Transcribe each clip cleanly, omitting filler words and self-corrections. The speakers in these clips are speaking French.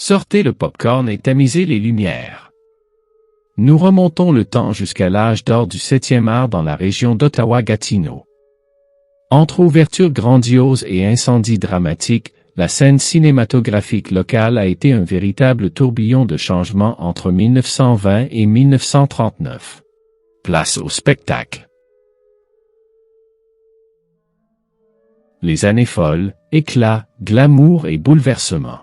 Sortez le popcorn et tamisez les lumières. Nous remontons le temps jusqu'à l'âge d'or du 7e art dans la région d'Ottawa-Gatineau. Entre ouvertures grandioses et incendies dramatiques, la scène cinématographique locale a été un véritable tourbillon de changements entre 1920 et 1939. Place au spectacle. Les années folles, éclat, glamour et bouleversement.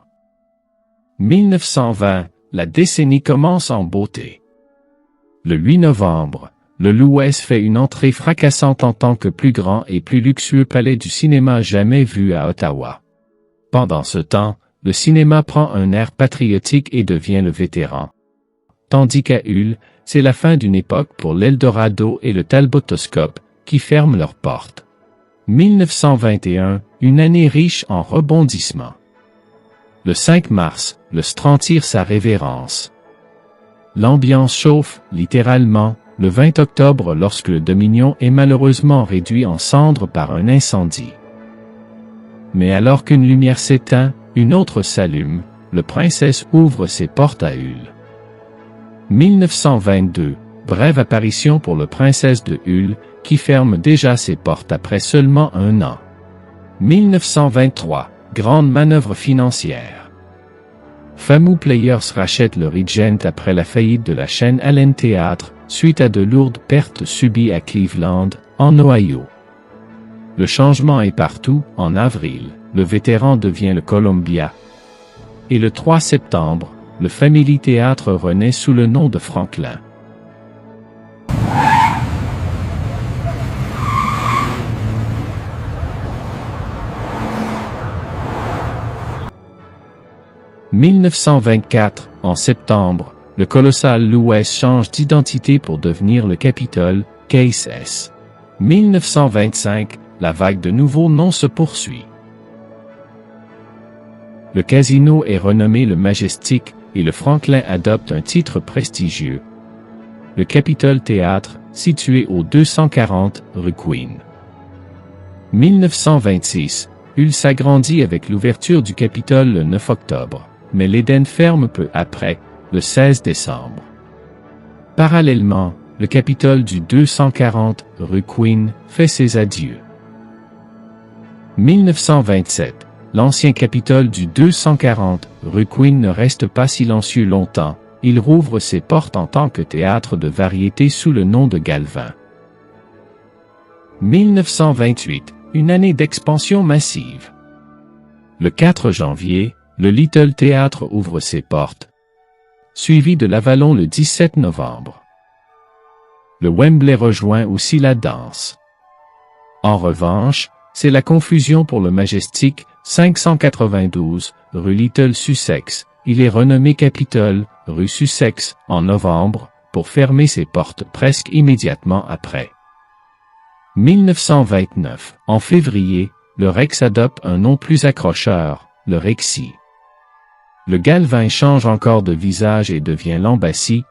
1920, la décennie commence en beauté. Le 8 novembre, le Louest fait une entrée fracassante en tant que plus grand et plus luxueux palais du cinéma jamais vu à Ottawa. Pendant ce temps, le cinéma prend un air patriotique et devient le vétéran. Tandis qu'à Hull, c'est la fin d'une époque pour l'Eldorado et le Talbotoscope, qui ferment leurs portes. 1921, une année riche en rebondissements. Le 5 mars, le Strand tire sa révérence. L'ambiance chauffe, littéralement, le 20 octobre lorsque le Dominion est malheureusement réduit en cendres par un incendie. Mais alors qu'une lumière s'éteint, une autre s'allume, le Princesse ouvre ses portes à Hull. 1922, brève apparition pour le Princesse de Hull, qui ferme déjà ses portes après seulement un an. 1923, grande manœuvre financière. Famous Players rachète le Regent après la faillite de la chaîne Allen Theatre, suite à de lourdes pertes subies à Cleveland, en Ohio. Le changement est partout. En avril, le vétéran devient le Columbia. Et le 3 septembre, le Family Theatre renaît sous le nom de Franklin. « 1924, en septembre, le colossal Louest change d'identité pour devenir le Capitol, Case S. 1925, la vague de nouveaux noms se poursuit. Le casino est renommé le Majestic et le Franklin adopte un titre prestigieux. Le Capitol Theatre, situé au 240 rue Queen. 1926, Hull s'agrandit avec l'ouverture du Capitole le 9 octobre, mais l'Éden ferme peu après, le 16 décembre. Parallèlement, le Capitole du 240 rue Queen fait ses adieux. 1927, l'ancien Capitole du 240 rue Queen ne reste pas silencieux longtemps, il rouvre ses portes en tant que théâtre de variété sous le nom de Galvin. 1928, une année d'expansion massive. Le 4 janvier, le Little Theatre ouvre ses portes, suivi de l'Avalon le 17 novembre. Le Wembley rejoint aussi la danse. En revanche, c'est la confusion pour le Majestic, 592, rue Little Sussex. Il est renommé Capitol, rue Sussex, en novembre, pour fermer ses portes presque immédiatement après. 1929, en février, le Rex adopte un nom plus accrocheur, le Rexy. Le Galvin change encore de visage et devient l'Embassy,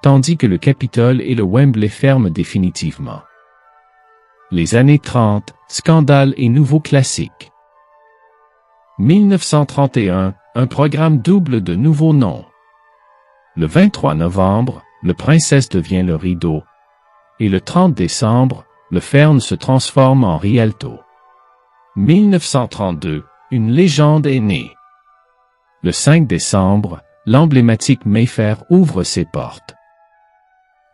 tandis que le Capitole et le Wembley ferment définitivement. Les années 30, scandale et nouveaux classiques. 1931, un programme double de nouveaux noms. Le 23 novembre, le Princesse devient le Rideau. Et le 30 décembre, le Fern se transforme en Rialto. 1932, une légende est née. Le 5 décembre, l'emblématique Mayfair ouvre ses portes.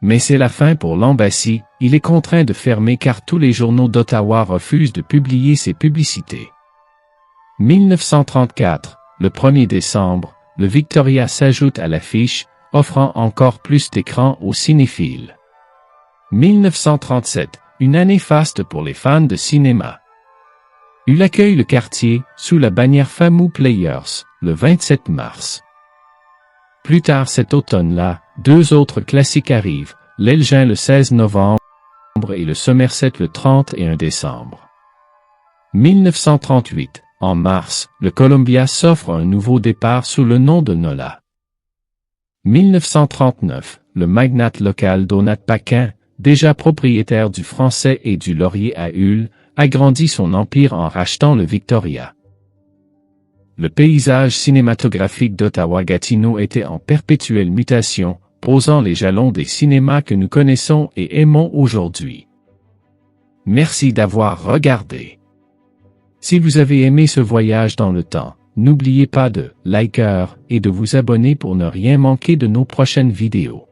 Mais c'est la fin pour l'Embassy, il est contraint de fermer car tous les journaux d'Ottawa refusent de publier ses publicités. 1934, le 1er décembre, le Victoria s'ajoute à l'affiche, offrant encore plus d'écran aux cinéphiles. 1937, une année faste pour les fans de cinéma. Hull accueille le quartier, sous la bannière Famous Players, le 27 mars. Plus tard cet automne-là, deux autres classiques arrivent, l'Elgin le 16 novembre et le Somerset le 31 décembre. 1938, en mars, le Columbia s'offre un nouveau départ sous le nom de Nola. 1939, le magnate local Donat Paquin, déjà propriétaire du Français et du Laurier à Hull, agrandit son empire en rachetant le Victoria. Le paysage cinématographique d'Ottawa-Gatineau était en perpétuelle mutation, posant les jalons des cinémas que nous connaissons et aimons aujourd'hui. Merci d'avoir regardé. Si vous avez aimé ce voyage dans le temps, n'oubliez pas de liker et de vous abonner pour ne rien manquer de nos prochaines vidéos.